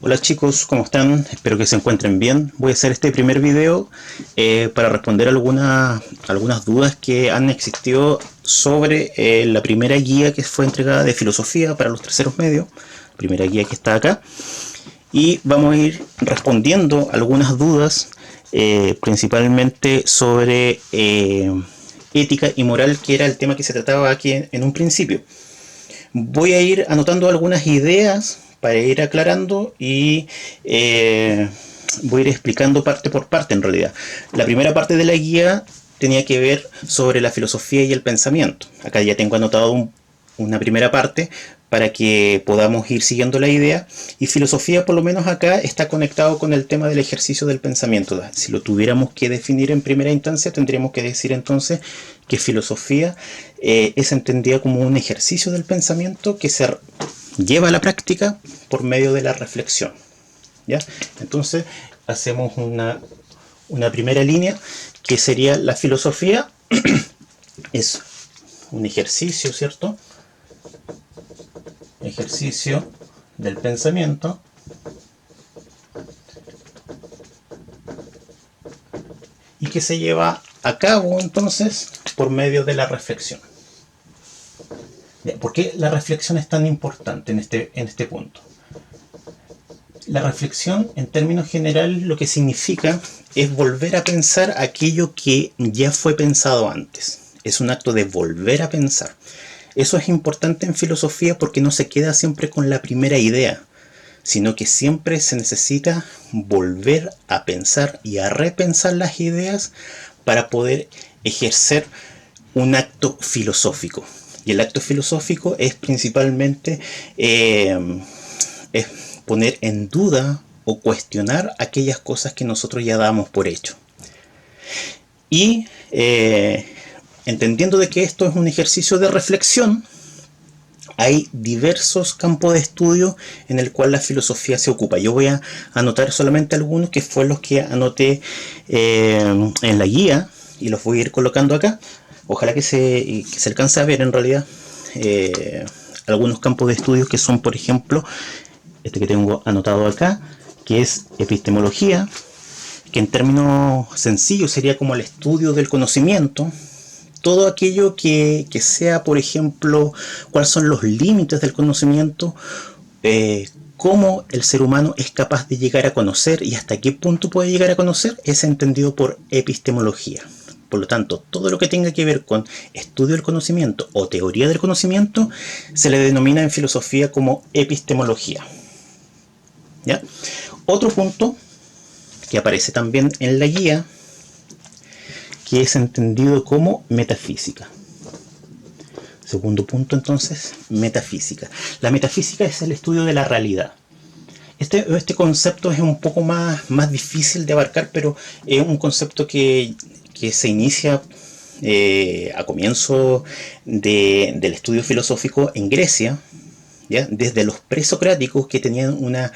Hola chicos, ¿cómo están? Espero que se encuentren bien. Voy a hacer este primer video para responder algunas dudas que han existido sobre la primera guía que fue entregada de filosofía para los terceros medios, primera guía que está acá, y vamos a ir respondiendo algunas dudas principalmente sobre ética y moral, que era el tema que se trataba aquí en un principio. Voy a ir anotando algunas ideas para ir aclarando y voy a ir explicando parte por parte en realidad. La primera parte de la guía tenía que ver sobre la filosofía y el pensamiento. Acá ya tengo anotado una primera parte para que podamos ir siguiendo la idea, y filosofía por lo menos acá está conectado con el tema del ejercicio del pensamiento. Si lo tuviéramos que definir en primera instancia, tendríamos que decir entonces que filosofía es entendida como un ejercicio del pensamiento que se lleva a la práctica por medio de la reflexión, ¿ya? Entonces hacemos una primera línea que sería: la filosofía es un ejercicio, ¿cierto? Ejercicio del pensamiento y que se lleva a cabo entonces por medio de la reflexión. ¿Por qué la reflexión es tan importante en este punto? La reflexión, en términos generales, lo que significa es volver a pensar aquello que ya fue pensado antes. Es un acto de volver a pensar. Eso es importante en filosofía porque no se queda siempre con la primera idea, sino que siempre se necesita volver a pensar y a repensar las ideas para poder ejercer un acto filosófico. Y el acto filosófico es principalmente es poner en duda o cuestionar aquellas cosas que nosotros ya damos por hecho. Y entendiendo de que esto es un ejercicio de reflexión, hay diversos campos de estudio en el cual la filosofía se ocupa. Yo voy a anotar solamente algunos, que fueron los que anoté en la guía, y los voy a ir colocando acá. Ojalá que se alcance a ver en realidad algunos campos de estudio que son, por ejemplo, este que tengo anotado acá, que es epistemología, que en términos sencillos sería como el estudio del conocimiento. Todo aquello que sea, por ejemplo, cuáles son los límites del conocimiento, cómo el ser humano es capaz de llegar a conocer y hasta qué punto puede llegar a conocer, es entendido por epistemología. Por lo tanto, todo lo que tenga que ver con estudio del conocimiento o teoría del conocimiento se le denomina en filosofía como epistemología, ¿ya? Otro punto que aparece también en la guía, que es entendido como metafísica. Segundo punto entonces, metafísica. La metafísica es el estudio de la realidad. Este concepto es un poco más difícil de abarcar, pero es un concepto que se inicia a comienzo del estudio filosófico en Grecia, ¿ya? Desde los presocráticos, que tenían una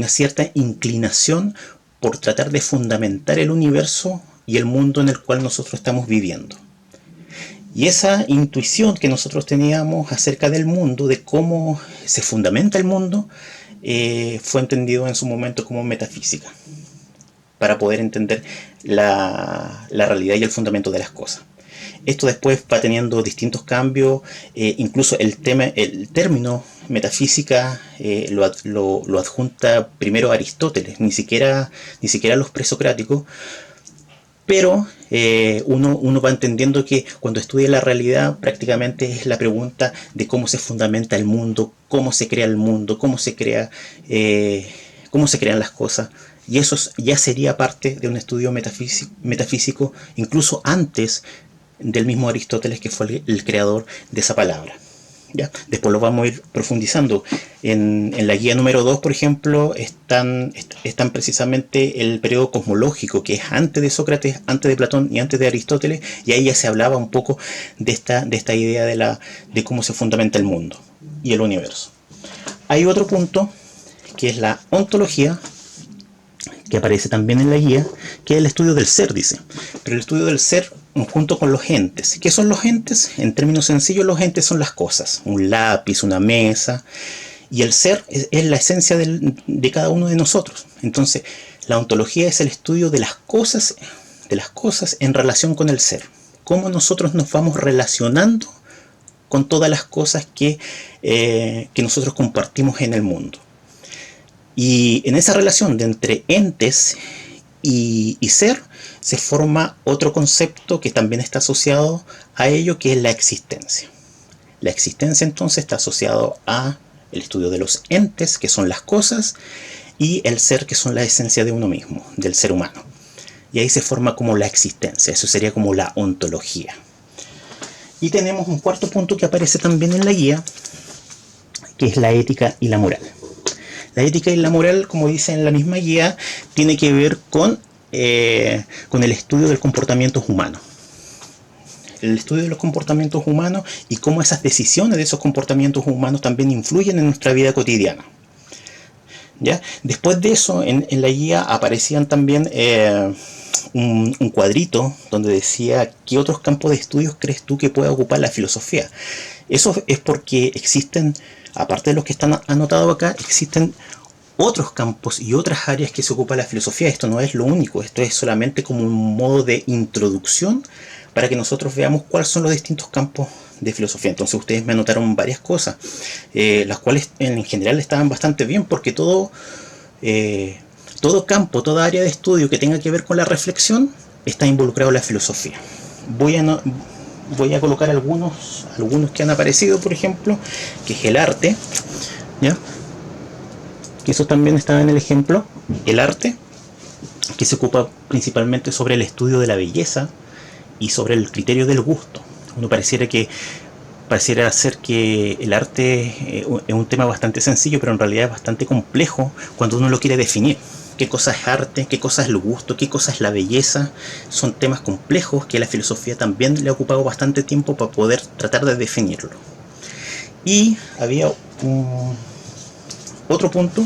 cierta inclinación por tratar de fundamentar el universo y el mundo en el cual nosotros estamos viviendo. Y esa intuición que nosotros teníamos acerca del mundo, de cómo se fundamenta el mundo, fue entendido en su momento como metafísica, para poder entender la realidad y el fundamento de las cosas. Esto después va teniendo distintos cambios, incluso el término metafísica lo adjunta primero Aristóteles, ni siquiera los presocráticos, pero uno va entendiendo que cuando estudia la realidad prácticamente es la pregunta de cómo se fundamenta el mundo, cómo se crea el mundo, cómo se crean las cosas. Y eso ya sería parte de un estudio metafísico, incluso antes del mismo Aristóteles, que fue el creador de esa palabra, ¿ya? Después lo vamos a ir profundizando. En la guía número 2, por ejemplo, están precisamente el periodo cosmológico, que es antes de Sócrates, antes de Platón y antes de Aristóteles, y ahí ya se hablaba un poco de esta idea de cómo se fundamenta el mundo y el universo. Hay otro punto, que es la ontología, que aparece también en la guía, que es el estudio del ser, dice. Pero el estudio del ser junto con los entes. ¿Qué son los entes? En términos sencillos, los entes son las cosas. Un lápiz, una mesa. Y el ser es la esencia de cada uno de nosotros. Entonces, la ontología es el estudio de las cosas en relación con el ser. Cómo nosotros nos vamos relacionando con todas las cosas que nosotros compartimos en el mundo. Y en esa relación de entre entes y ser se forma otro concepto que también está asociado a ello, que es la existencia. La existencia entonces está asociado a el estudio de los entes, que son las cosas, y el ser, que son la esencia de uno mismo, del ser humano. Y ahí se forma como la existencia, eso sería como la ontología. Y tenemos un cuarto punto que aparece también en la guía, que es la ética y la moral. La ética y la moral, como dice en la misma guía, tiene que ver con el estudio del comportamiento humano. El estudio de los comportamientos humanos y cómo esas decisiones de esos comportamientos humanos también influyen en nuestra vida cotidiana. ¿Ya? Después de eso, en la guía aparecían también un cuadrito donde decía qué otros campos de estudios crees tú que pueda ocupar la filosofía. Eso es porque existen, aparte de los que están anotados acá, existen otros campos y otras áreas que se ocupa la filosofía. Esto no es lo único, esto es solamente como un modo de introducción para que nosotros veamos cuáles son los distintos campos de filosofía. Entonces ustedes me anotaron varias cosas, las cuales en general estaban bastante bien, porque todo campo, toda área de estudio que tenga que ver con la reflexión está involucrado en la filosofía. Voy a colocar algunos que han aparecido, por ejemplo, que es el arte, ¿ya? Que eso también estaba en el ejemplo, el arte, que se ocupa principalmente sobre el estudio de la belleza y sobre el criterio del gusto. Uno pareciera ser que el arte es un tema bastante sencillo, pero en realidad es bastante complejo cuando uno lo quiere definir. ¿Qué cosa es arte? ¿Qué cosa es el gusto? ¿Qué cosa es la belleza? Son temas complejos que la filosofía también le ha ocupado bastante tiempo para poder tratar de definirlo. Y había otro punto,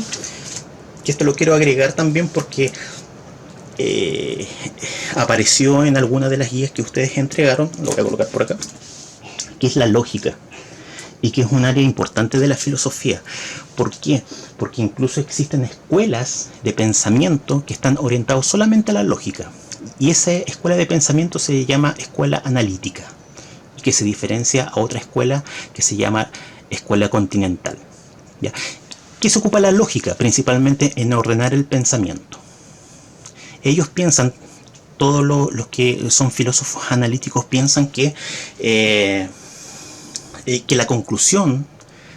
que esto lo quiero agregar también porque apareció en alguna de las guías que ustedes entregaron, lo voy a colocar por acá, que es la lógica, y que es un área importante de la filosofía. ¿Por qué? Porque incluso existen escuelas de pensamiento que están orientados solamente a la lógica, y esa escuela de pensamiento se llama escuela analítica, y que se diferencia a otra escuela que se llama escuela continental, ¿ya? ¿Qué se ocupa la lógica? Principalmente en ordenar el pensamiento. Ellos piensan, todos los que son filósofos analíticos piensan que la conclusión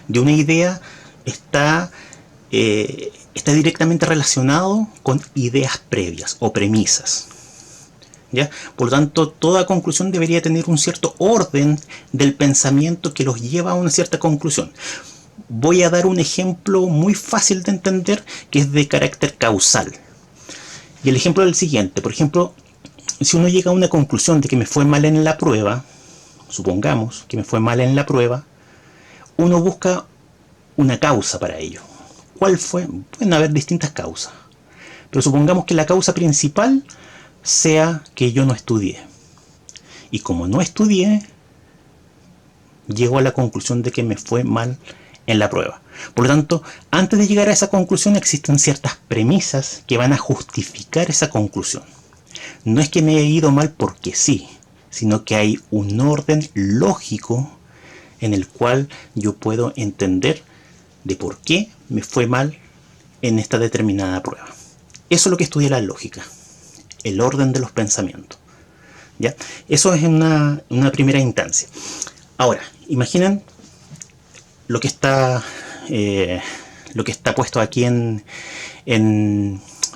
de una idea está directamente relacionado con ideas previas o premisas, ¿ya? Por lo tanto, toda conclusión debería tener un cierto orden del pensamiento que los lleva a una cierta conclusión. Voy a dar un ejemplo muy fácil de entender, que es de carácter causal. Y el ejemplo es el siguiente. Por ejemplo, si uno llega a una conclusión de que me fue mal en la prueba, supongamos que me fue mal en la prueba, uno busca una causa para ello. ¿Cuál fue? Pueden haber distintas causas, pero supongamos que la causa principal sea que yo no estudié. Y como no estudié, llego a la conclusión de que me fue mal en la prueba. Por lo tanto, antes de llegar a esa conclusión existen ciertas premisas que van a justificar esa conclusión. No es que me haya ido mal porque sí, sino que hay un orden lógico en el cual yo puedo entender de por qué me fue mal en esta determinada prueba. Eso es lo que estudia la lógica, el orden de los pensamientos, ¿ya? Eso es una primera instancia. Ahora, imaginen lo que está puesto aquí en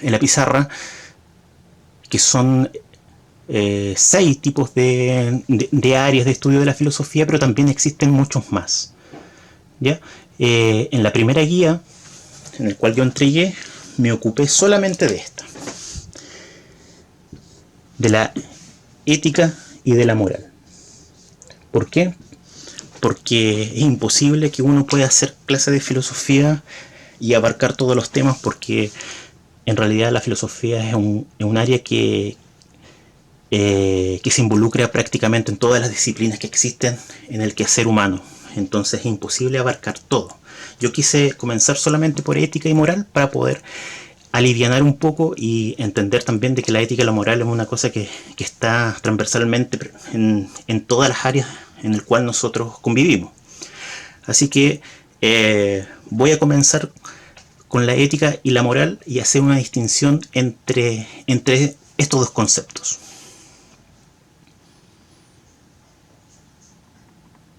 la pizarra, que son 6 tipos de áreas de estudio de la filosofía, pero también existen muchos más, ¿ya? En la primera guía, en el cual yo entregué, me ocupé solamente de esta, de la ética y de la moral. ¿Por qué? Porque es imposible que uno pueda hacer clase de filosofía y abarcar todos los temas, porque en realidad la filosofía es un área que se involucra prácticamente en todas las disciplinas que existen en el quehacer humano. Entonces es imposible abarcar todo. Yo quise comenzar solamente por ética y moral para poder alivianar un poco y entender también de que la ética y la moral es una cosa que está transversalmente en todas las áreas en el cual nosotros convivimos. Así que voy a comenzar con la ética y la moral y hacer una distinción entre estos dos conceptos.